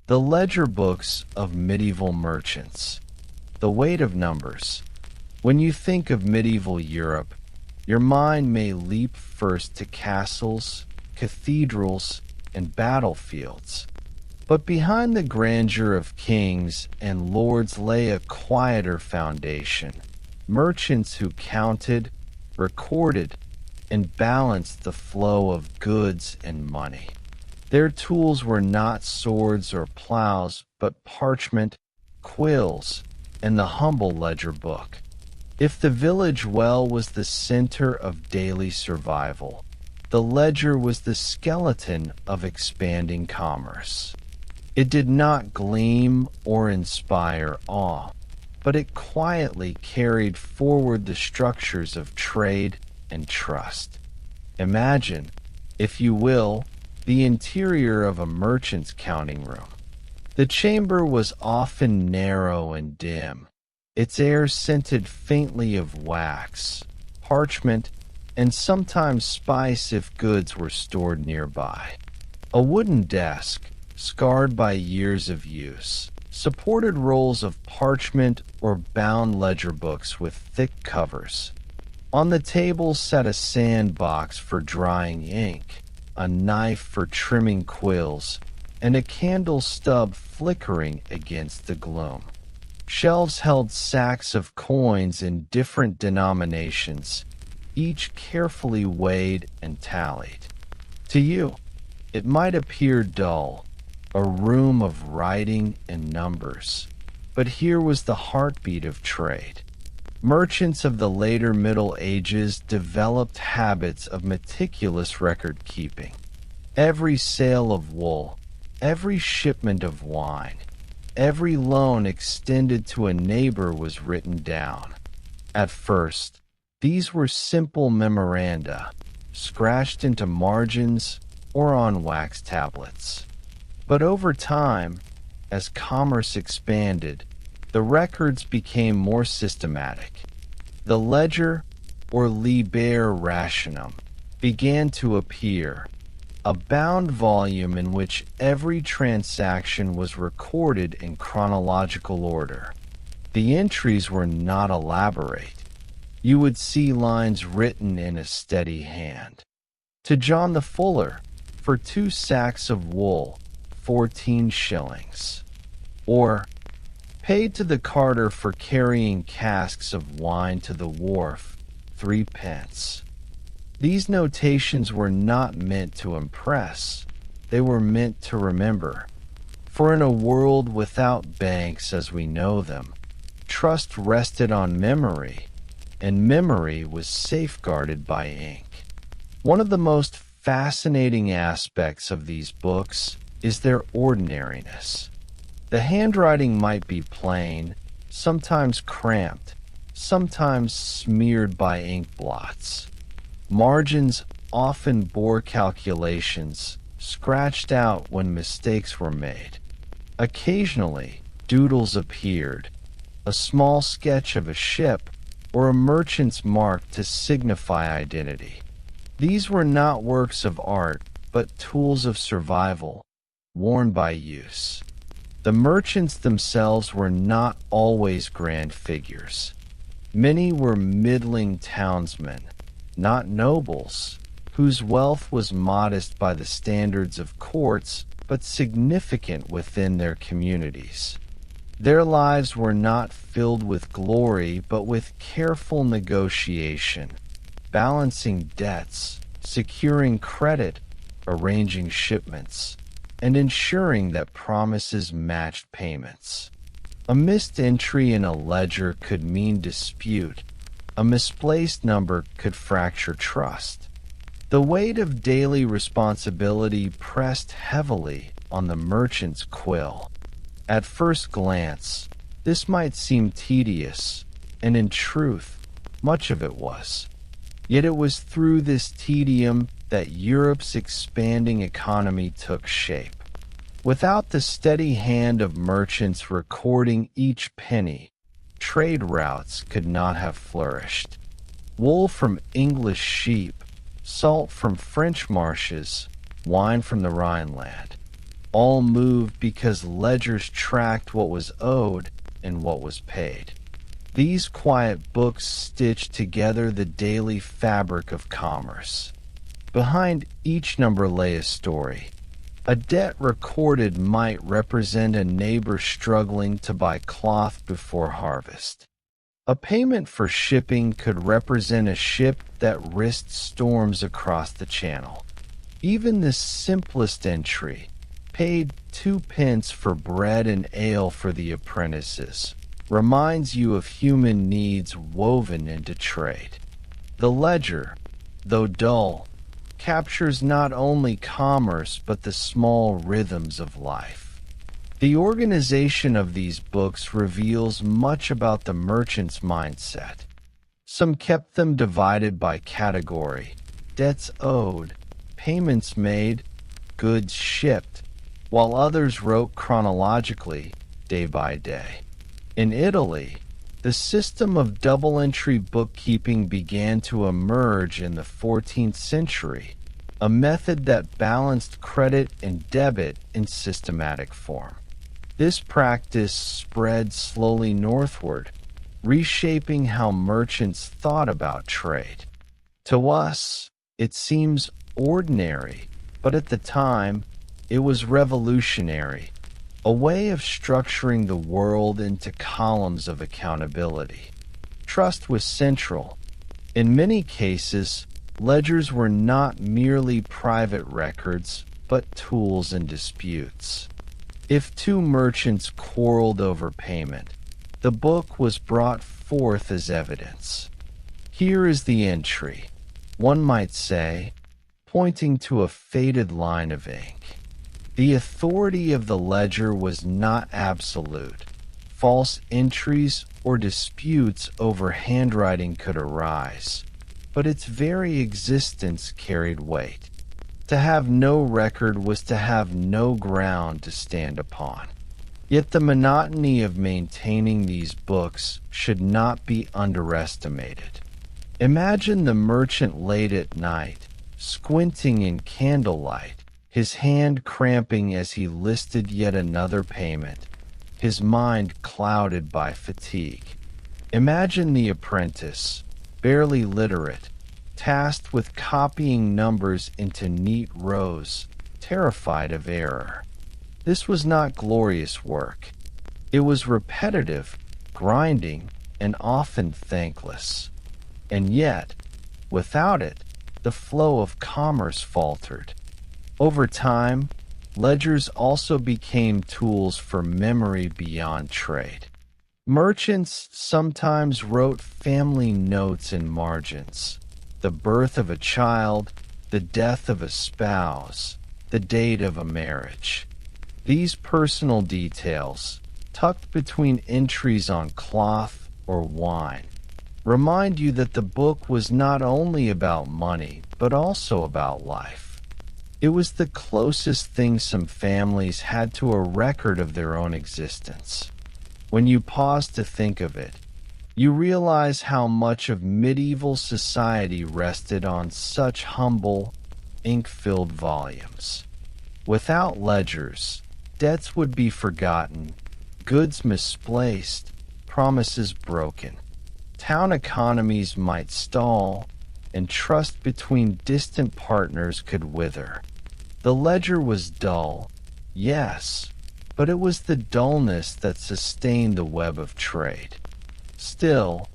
The ledger books of medieval merchants. The weight of numbers. When you think of medieval Europe, your mind may leap first to castles, cathedrals, and battlefields. But behind the grandeur of kings and lords lay a quieter foundation. Merchants who counted, recorded, and balanced the flow of goods and money. Their tools were not swords or plows, but parchment, quills, and the humble ledger book. If the village well was the center of daily survival, the ledger was the skeleton of expanding commerce. It did not gleam or inspire awe, but it quietly carried forward the structures of trade and trust. Imagine, if you will, the interior of a merchant's counting room. The chamber was often narrow and dim, its air scented faintly of wax, parchment, and sometimes spice if goods were stored nearby. A wooden desk, scarred by years of use, supported rolls of parchment or bound ledger books with thick covers. On the table sat a sandbox for drying ink, a knife for trimming quills, and a candle stub flickering against the gloom. Shelves held sacks of coins in different denominations, each carefully weighed and tallied. To you, it might appear dull, a room of writing and numbers, but here was the heartbeat of trade. Merchants of the later Middle Ages developed habits of meticulous record-keeping. Every sale of wool, every shipment of wine, every loan extended to a neighbor was written down. At first, these were simple memoranda, scratched into margins or on wax tablets. But over time, as commerce expanded, the records became more systematic. The ledger, or liber rationum, began to appear, a bound volume in which every transaction was recorded in chronological order. The entries were not elaborate. You would see lines written in a steady hand. To John the Fuller, for 2 sacks of wool, 14 shillings. Or, paid to the carter for carrying casks of wine to the wharf, 3 pence. These notations were not meant to impress, they were meant to remember. For in a world without banks as we know them, trust rested on memory, and memory was safeguarded by ink. One of the most fascinating aspects of these books is their ordinariness. The handwriting might be plain, sometimes cramped, sometimes smeared by ink blots. Margins often bore calculations, scratched out when mistakes were made. Occasionally, doodles appeared, a small sketch of a ship or a merchant's mark to signify identity. These were not works of art, but tools of survival, worn by use. The merchants themselves were not always grand figures. Many were middling townsmen, not nobles, whose wealth was modest by the standards of courts but significant within their communities. Their lives were not filled with glory but with careful negotiation, balancing debts, securing credit, arranging shipments, and ensuring that promises matched payments. A missed entry in a ledger could mean dispute. A misplaced number could fracture trust. The weight of daily responsibility pressed heavily on the merchant's quill. At first glance, this might seem tedious, and in truth, much of it was. Yet it was through this tedium that Europe's expanding economy took shape. Without the steady hand of merchants recording each penny, trade routes could not have flourished. Wool from English sheep, salt from French marshes, wine from the Rhineland. all moved because ledgers tracked what was owed and what was paid. These quiet books stitched together the daily fabric of commerce. Behind each number lay a story. A debt recorded might represent a neighbor struggling to buy cloth before harvest. A payment for shipping could represent a ship that risked storms across the channel. Even the simplest entry, paid 2 pence for bread and ale for the apprentices, reminds you of human needs woven into trade. The ledger, though dull, captures not only commerce but the small rhythms of life. The organization of these books reveals much about the merchant's mindset. Some kept them divided by category: debts owed, payments made, goods shipped, while others wrote chronologically, day by day. In Italy, the system of double-entry bookkeeping began to emerge in the 14th century, a method that balanced credit and debit in systematic form. This practice spread slowly northward, reshaping how merchants thought about trade. To us, it seems ordinary, but at the time, it was revolutionary, a way of structuring the world into columns of accountability. Trust was central. In many cases, ledgers were not merely private records, but tools in disputes. If two merchants quarreled over payment, the book was brought forth as evidence. Here is the entry, one might say, pointing to a faded line of ink. The authority of the ledger was not absolute. False entries or disputes over handwriting could arise, but its very existence carried weight. To have no record was to have no ground to stand upon. Yet the monotony of maintaining these books should not be underestimated. Imagine the merchant late at night, squinting in candlelight, his hand cramping as he listed yet another payment, his mind clouded by fatigue. Imagine the apprentice, barely literate, tasked with copying numbers into neat rows, terrified of error. This was not glorious work. It was repetitive, grinding, and often thankless. And yet, without it, the flow of commerce faltered. Over time, ledgers also became tools for memory beyond trade. Merchants sometimes wrote family notes in margins: the birth of a child, the death of a spouse, the date of a marriage. These personal details, tucked between entries on cloth or wine, remind you that the book was not only about money, but also about life. It was the closest thing some families had to a record of their own existence. When you pause to think of it, you realize how much of medieval society rested on such humble, ink-filled volumes. Without ledgers, debts would be forgotten, goods misplaced, promises broken. Town economies might stall, and trust between distant partners could wither. The ledger was dull, yes, but it was the dullness that sustained the web of trade. Still,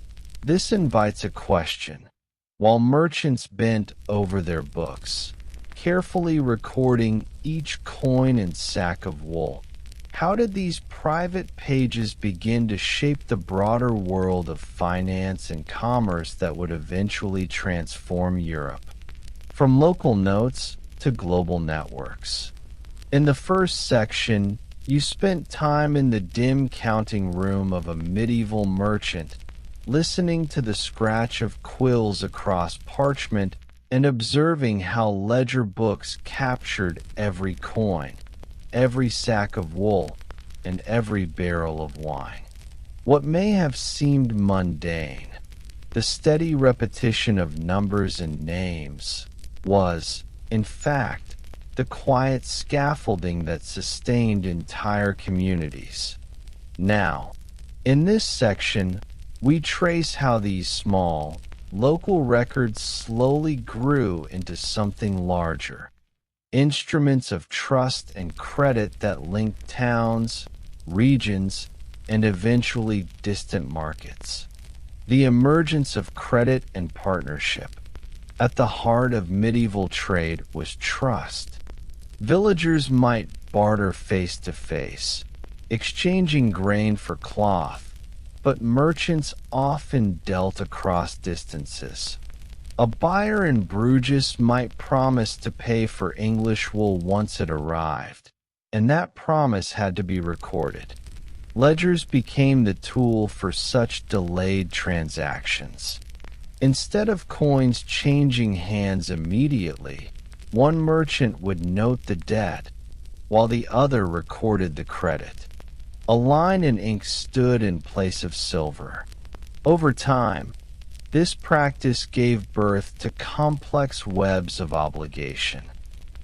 this invites a question. While merchants bent over their books, carefully recording each coin and sack of wool, how did these private pages begin to shape the broader world of finance and commerce that would eventually transform Europe? From local notes to global networks. In the first section, you spent time in the dim counting room of a medieval merchant, listening to the scratch of quills across parchment and observing how ledger books captured every coin, every sack of wool, and every barrel of wine. What may have seemed mundane, the steady repetition of numbers and names, was, in fact, the quiet scaffolding that sustained entire communities. Now, in this section, we trace how these small, local records slowly grew into something larger. Instruments of trust and credit that linked towns, regions, and eventually distant markets. The emergence of credit and partnership. At the heart of medieval trade was trust. Villagers might barter face to face, exchanging grain for cloth, but merchants often dealt across distances. A buyer in Bruges might promise to pay for English wool once it arrived, and that promise had to be recorded. Ledgers became the tool for such delayed transactions. Instead of coins changing hands immediately, one merchant would note the debt, while the other recorded the credit. A line in ink stood in place of silver. Over time, this practice gave birth to complex webs of obligation.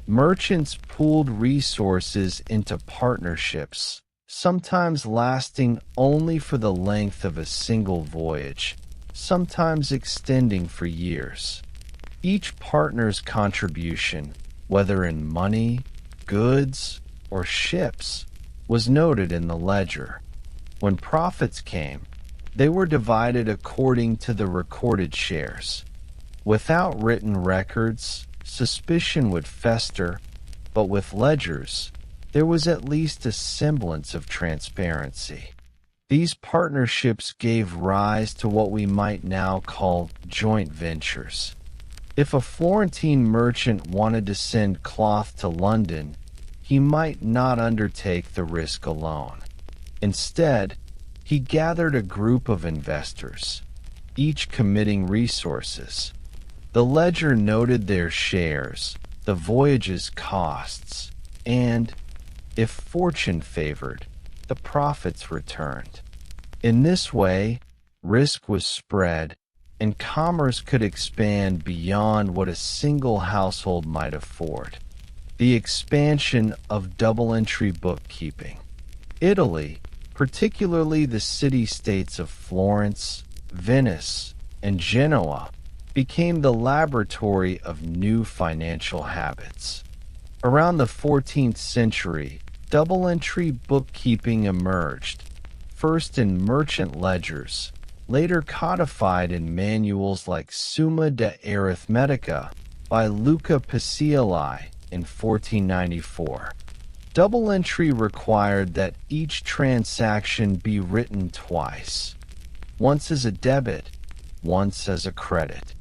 Merchants pooled resources into partnerships, sometimes lasting only for the length of a single voyage, sometimes extending for years. Each partner's contribution, whether in money, goods, or ships, was noted in the ledger. When profits came, they were divided according to the recorded shares. Without written records, suspicion would fester, but with ledgers, there was at least a semblance of transparency. These partnerships gave rise to what we might now call joint ventures. If a Florentine merchant wanted to send cloth to London, he might not undertake the risk alone. Instead, he gathered a group of investors, each committing resources. The ledger noted their shares, the voyage's costs, and, if fortune favored, the profits returned. In this way, risk was spread, and commerce could expand beyond what a single household might afford. The expansion of double-entry bookkeeping. Italy, particularly the city-states of Florence, Venice, and Genoa, became the laboratory of new financial habits. Around the 14th century, double-entry bookkeeping emerged, first in merchant ledgers, later codified in manuals like Summa de Arithmetica by Luca Pacioli in 1494. Double entry required that each transaction be written twice, once as a debit, once as a credit.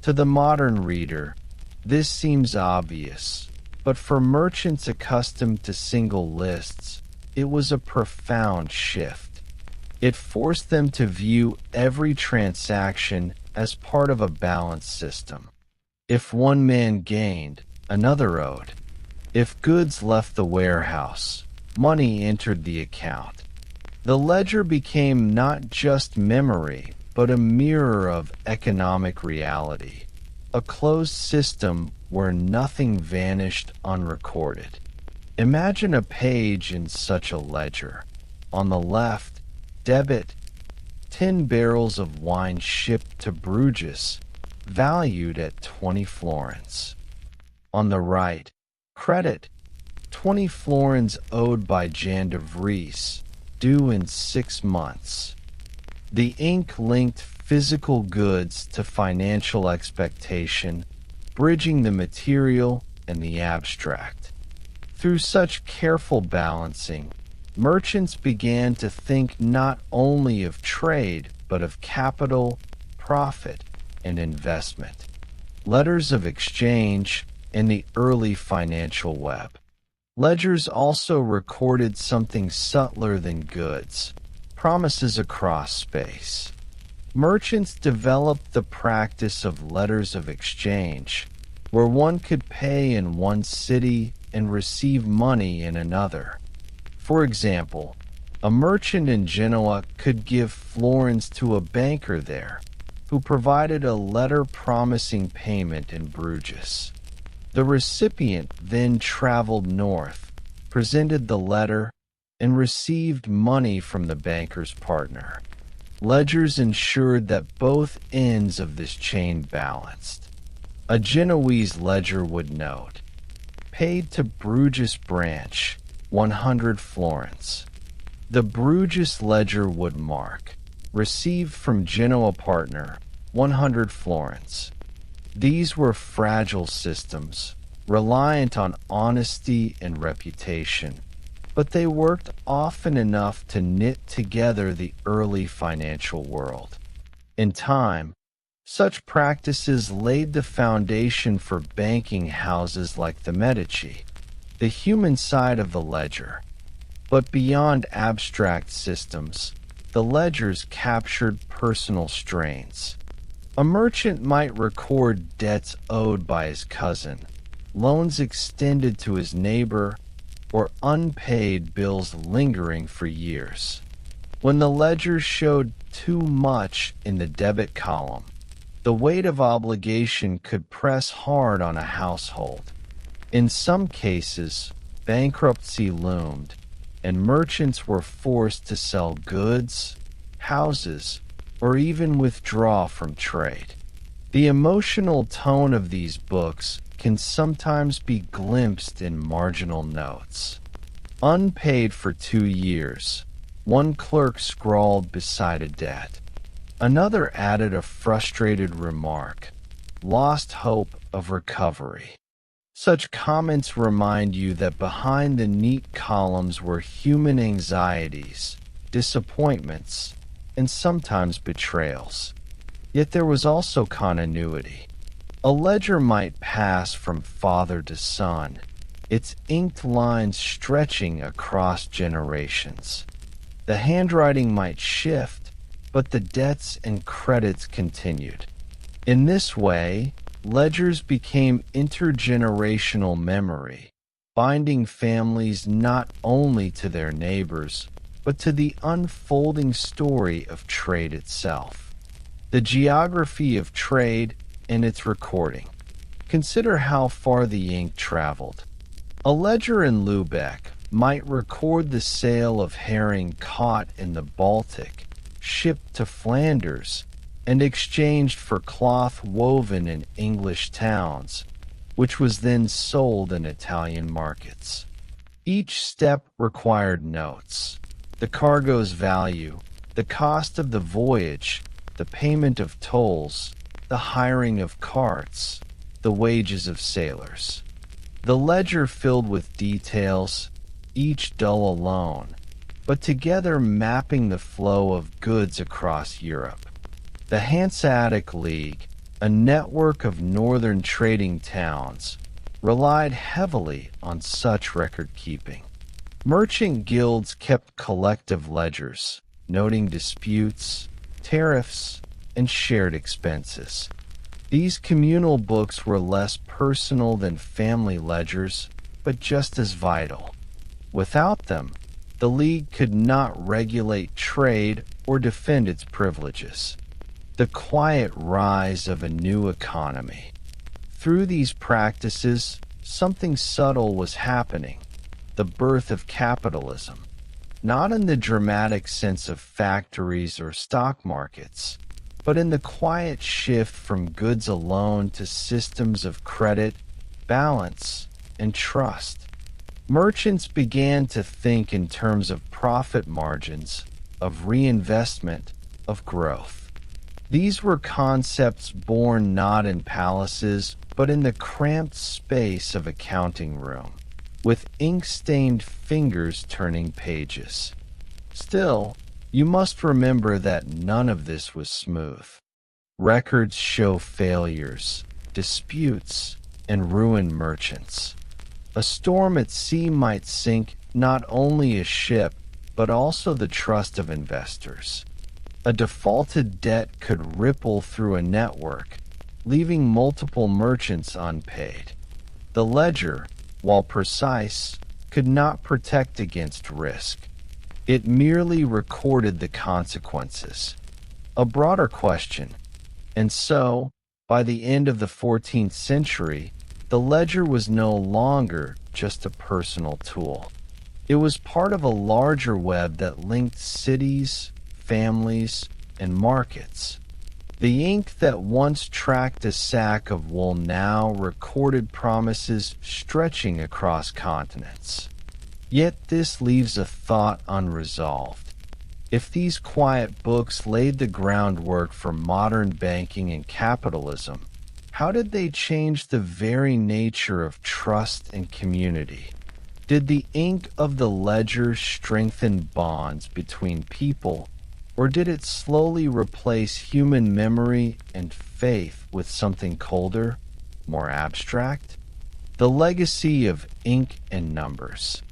To the modern reader, this seems obvious, but for merchants accustomed to single lists, it was a profound shift. It forced them to view every transaction as part of a balanced system. If one man gained, another owed. If goods left the warehouse, money entered the account. The ledger became not just memory, but a mirror of economic reality, a closed system where nothing vanished unrecorded. Imagine a page in such a ledger. On the left, debit, 10 barrels of wine shipped to Bruges, valued at 20 florins. On the right, credit, 20 florins owed by Jan de Vries, due in 6 months. The ink linked physical goods to financial expectation, bridging the material and the abstract. Through such careful balancing, merchants began to think not only of trade, but of capital, profit, and investment. Letters of exchange and the early financial web. Ledgers also recorded something subtler than goods, promises across space. Merchants developed the practice of letters of exchange, where one could pay in one city and receive money in another. For example, a merchant in Genoa could give florins to a banker there, who provided a letter promising payment in Bruges. The recipient then traveled north, presented the letter, and received money from the banker's partner. Ledgers ensured that both ends of this chain balanced. A Genoese ledger would note, paid to Bruges branch, 100 florins. The Bruges ledger would mark, received from Genoa partner, 100 florins. These were fragile systems, reliant on honesty and reputation, but they worked often enough to knit together the early financial world. In time, such practices laid the foundation for banking houses like the Medici, the human side of the ledger. But beyond abstract systems, the ledgers captured personal strains. A merchant might record debts owed by his cousin, loans extended to his neighbor, or unpaid bills lingering for years. When the ledger showed too much in the debit column, the weight of obligation could press hard on a household. In some cases, bankruptcy loomed, and merchants were forced to sell goods, houses, or even withdraw from trade. The emotional tone of these books can sometimes be glimpsed in marginal notes. Unpaid for 2 years, one clerk scrawled beside a debt. Another added a frustrated remark, lost hope of recovery. Such comments remind you that behind the neat columns were human anxieties, disappointments, and sometimes betrayals. Yet there was also continuity. A ledger might pass from father to son, its inked lines stretching across generations. The handwriting might shift, but the debts and credits continued. In this way, ledgers became intergenerational memory, binding families not only to their neighbors, but to the unfolding story of trade itself. The geography of trade and its recording. Consider how far the ink traveled. A ledger in Lubeck might record the sale of herring caught in the Baltic, shipped to Flanders, and exchanged for cloth woven in English towns, which was then sold in Italian markets. Each step required notes. The cargo's value, the cost of the voyage, the payment of tolls, the hiring of carts, the wages of sailors. The ledger filled with details, each dull alone, but together mapping the flow of goods across Europe. The Hanseatic League, a network of northern trading towns, relied heavily on such record-keeping. Merchant guilds kept collective ledgers, noting disputes, tariffs, and shared expenses. These communal books were less personal than family ledgers, but just as vital. Without them, the League could not regulate trade or defend its privileges. The quiet rise of a new economy. Through these practices, something subtle was happening. The birth of capitalism, not in the dramatic sense of factories or stock markets, but in the quiet shift from goods alone to systems of credit, balance, and trust. Merchants began to think in terms of profit margins, of reinvestment, of growth. These were concepts born not in palaces, but in the cramped space of a counting room, with ink-stained fingers turning pages. Still, you must remember that none of this was smooth. Records show failures, disputes, and ruined merchants. A storm at sea might sink not only a ship, but also the trust of investors. A defaulted debt could ripple through a network, leaving multiple merchants unpaid. The ledger, while precise, could not protect against risk. It merely recorded the consequences. A broader question. And so, by the end of the 14th century, The ledger was no longer just a personal tool. It was part of a larger web that linked cities, families, and markets. The ink that once tracked a sack of wool now recorded promises stretching across continents. Yet this leaves a thought unresolved. If these quiet books laid the groundwork for modern banking and capitalism, how did they change the very nature of trust and community? Did the ink of the ledger strengthen bonds between people, or did it slowly replace human memory and faith with something colder, more abstract? The legacy of ink and numbers.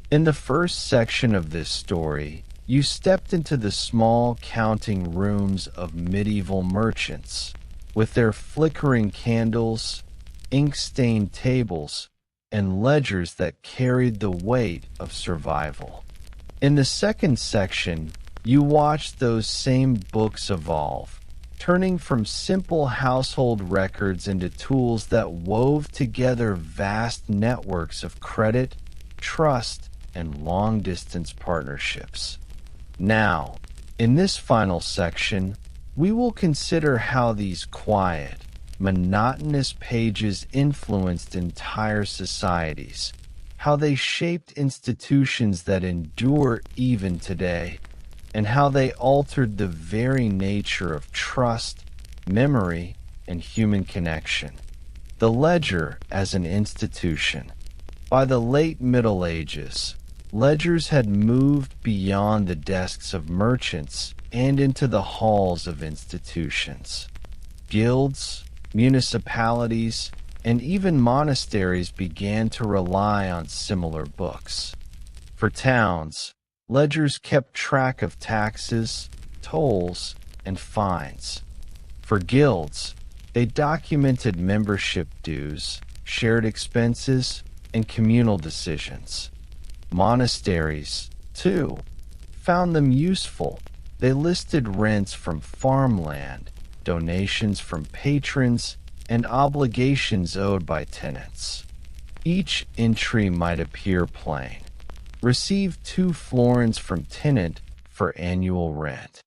In the first section of this story, you stepped into the small counting rooms of medieval merchants, with their flickering candles, ink-stained tables, and ledgers that carried the weight of survival. In the second section, you watched those same books evolve, turning from simple household records into tools that wove together vast networks of credit, trust, and long-distance partnerships. Now, in this final section, we will consider how these quiet, monotonous pages influenced entire societies, how they shaped institutions that endure even today, and how they altered the very nature of trust, memory, and human connection. The ledger as an institution. By the late Middle Ages, ledgers had moved beyond the desks of merchants and into the halls of institutions. Guilds, municipalities, and even monasteries began to rely on similar books. For towns, ledgers kept track of taxes, tolls, and fines. For guilds, they documented membership dues, shared expenses, and communal decisions. Monasteries, too, found them useful. They listed rents from farmland, donations from patrons, and obligations owed by tenants. Each entry might appear plain. Receive 2 florins from tenant for annual rent.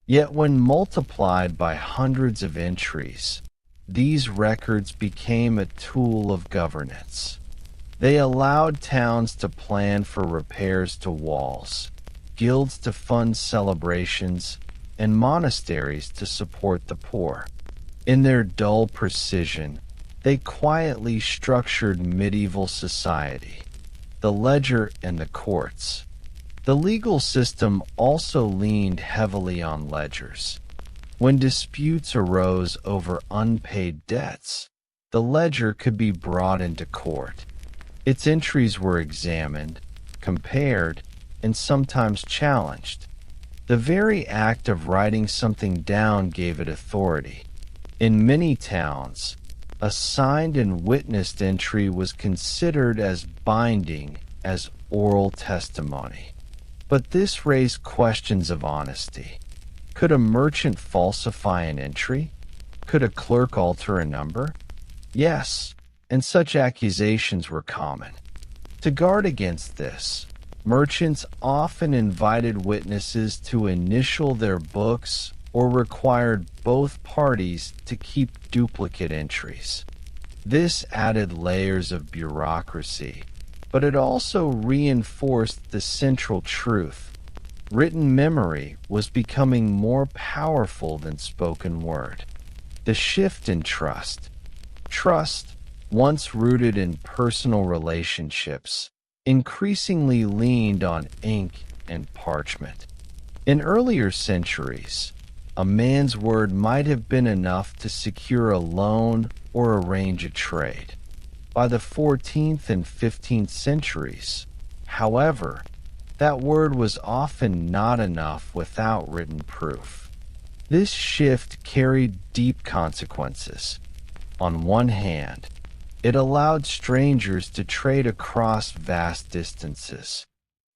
Yet when multiplied by hundreds of entries, these records became a tool of governance. They allowed towns to plan for repairs to walls, guilds to fund celebrations, and monasteries to support the poor. In their dull precision, they quietly structured medieval society, the ledger and the courts. The legal system also leaned heavily on ledgers. When disputes arose over unpaid debts, the ledger could be brought into court. Its entries were examined, compared, and sometimes challenged. The very act of writing something down gave it authority. In many towns, a signed and witnessed entry was considered as binding as oral testimony. But this raised questions of honesty. Could a merchant falsify an entry? Could a clerk alter a number? Yes, and such accusations were common. To guard against this, merchants often invited witnesses to initial their books or required both parties to keep duplicate entries. This added layers of bureaucracy, but it also reinforced the central truth. Written memory was becoming more powerful than spoken word. The shift in trust. Trust, once rooted in personal relationships, increasingly leaned on ink and parchment. In earlier centuries, a man's word might have been enough to secure a loan or arrange a trade. By the 14th and 15th centuries, however, that word was often not enough without written proof. This shift carried deep consequences. On one hand, it allowed strangers to trade across vast distances.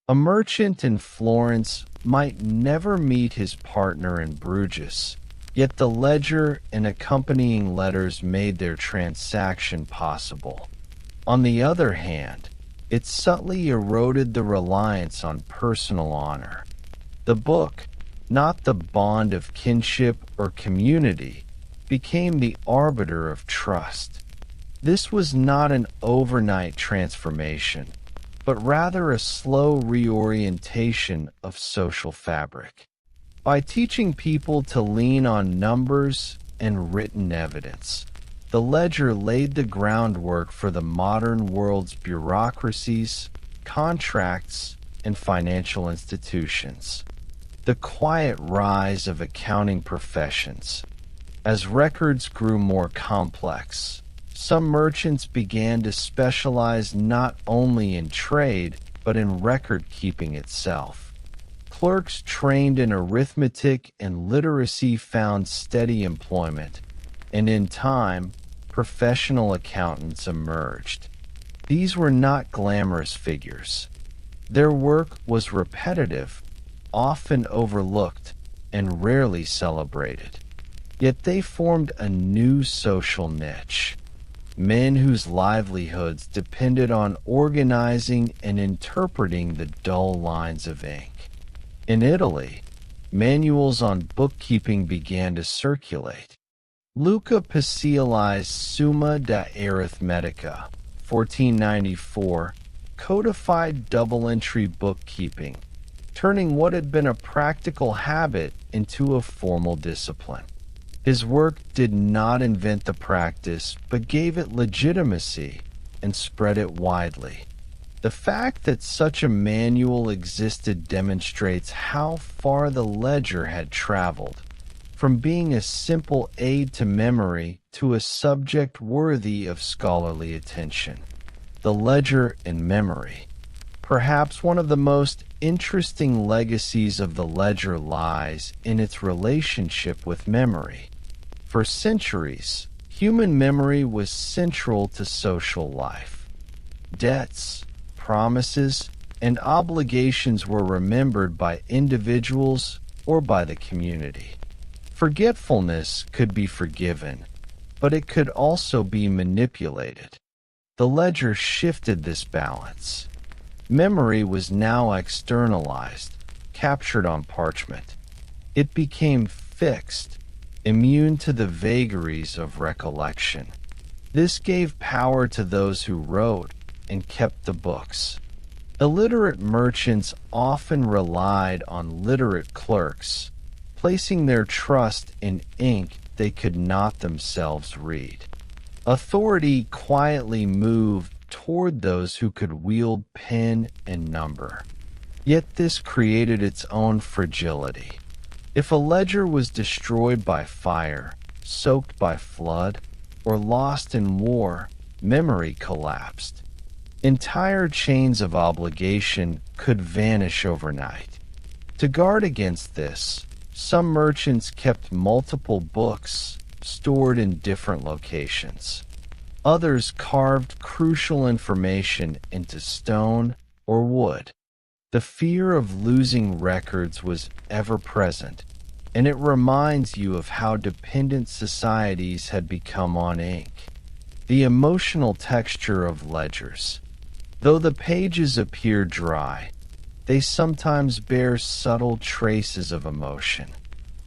A merchant in Florence might never meet his partner in Bruges, Yet the ledger and accompanying letters made their transaction possible. On the other hand, it subtly eroded the reliance on personal honor. The book, not the bond of kinship or community, became the arbiter of trust. This was not an overnight transformation, but rather a slow reorientation of social fabric. By teaching people to lean on numbers and written evidence, the ledger laid the groundwork for the modern world's bureaucracies, contracts, and financial institutions. The quiet rise of accounting professions. As records grew more complex, some merchants began to specialize not only in trade, but in record-keeping itself. Clerks trained in arithmetic and literacy found steady employment, and in time, professional accountants emerged. These were not glamorous figures. Their work was repetitive, often overlooked, and rarely celebrated. Yet they formed a new social niche. Men whose livelihoods depended on organizing and interpreting the dull lines of ink. In Italy, manuals on bookkeeping began to circulate. Luca Pacioli's Summa de Arithmetica, 1494, codified double-entry bookkeeping, turning what had been a practical habit into a formal discipline. His work did not invent the practice, but gave it legitimacy and spread it widely. The fact that such a manual existed demonstrates how far the ledger had traveled, from being a simple aid to memory to a subject worthy of scholarly attention. The ledger and memory. Perhaps one of the most interesting legacies of the ledger lies in its relationship with memory. For centuries, human memory was central to social life. Debts, promises, and obligations were remembered by individuals or by the community. Forgetfulness could be forgiven, but it could also be manipulated. The ledger shifted this balance. Memory was now externalized, captured on parchment. It became fixed, immune to the vagaries of recollection. This gave power to those who wrote and kept the books. Illiterate merchants often relied on literate clerks, placing their trust in ink they could not themselves read. Authority quietly moved toward those who could wield pen and number. Yet this created its own fragility. If a ledger was destroyed by fire, soaked by flood, or lost in war, memory collapsed. Entire chains of obligation could vanish overnight. To guard against this, some merchants kept multiple books stored in different locations. Others carved crucial information into stone or wood. The fear of losing records was ever present, and it reminds you of how dependent societies had become on ink. The emotional texture of ledgers. Though the pages appear dry, they sometimes bear subtle traces of emotion.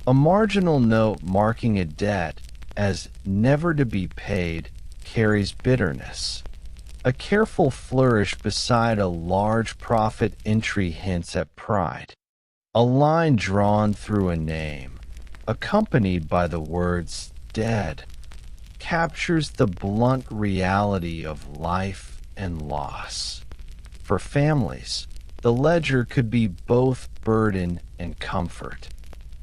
A marginal note marking a debt as never to be paid carries bitterness. A careful flourish beside a large profit entry hints at pride. A line drawn through a name, accompanied by the words dead, captures the blunt reality of life and loss. For families, the ledger could be both burden and comfort.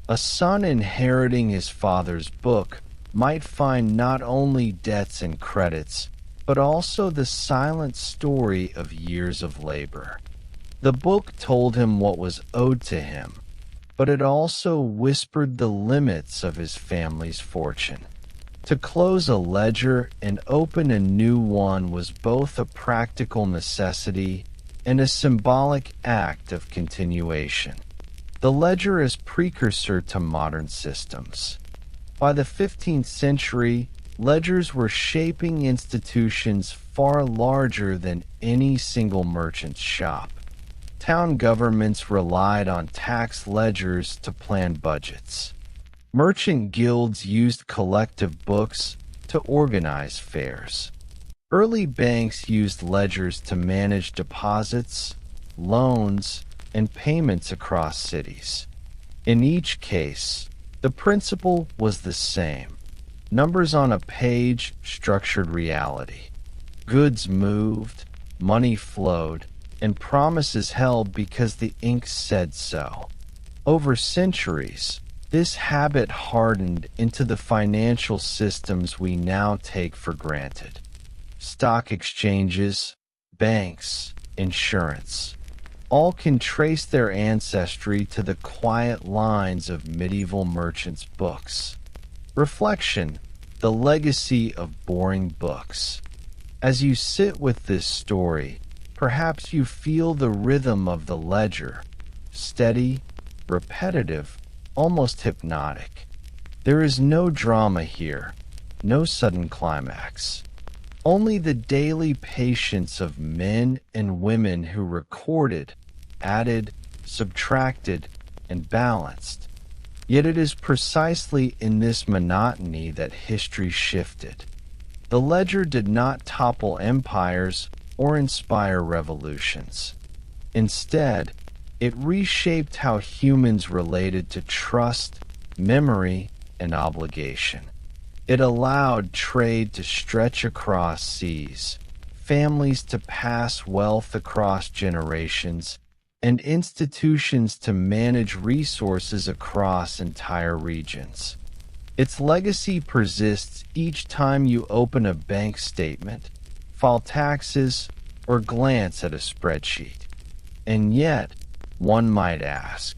A son inheriting his father's book might find not only debts and credits, but also the silent story of years of labor. The book told him what was owed to him, but it also whispered the limits of his family's fortune. To close a ledger and open a new one was both a practical necessity and a symbolic act of continuation. The ledger is precursor to modern systems. By the 15th century, ledgers were shaping institutions far larger than any single merchant's shop. Town governments relied on tax ledgers to plan budgets. Merchant guilds used collective books to organize fairs. Early banks used ledgers to manage deposits, loans, and payments across cities. In each case, the principle was the same. Numbers on a page structured reality. Goods moved, money flowed, and promises held because the ink said so. Over centuries, this habit hardened into the financial systems we now take for granted. Stock exchanges, banks, insurance, all can trace their ancestry to the quiet lines of medieval merchants' books. Reflection, the legacy of boring books. As you sit with this story, perhaps you feel the rhythm of the ledger, steady, repetitive, almost hypnotic. There is no drama here, no sudden climax. Only the daily patience of men and women who recorded, added, subtracted, and balanced. Yet it is precisely in this monotony that history shifted. The ledger did not topple empires or inspire revolutions. Instead, it reshaped how humans related to trust, memory, and obligation. It allowed trade to stretch across seas, families to pass wealth across generations, and institutions to manage resources across entire regions. Its legacy persists each time you open a bank statement, file taxes, or glance at a spreadsheet. And yet, one might ask,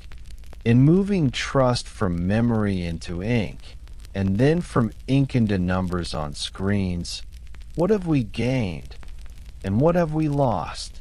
in moving trust from memory into ink, and then from ink into numbers on screens, what have we gained, and what have we lost?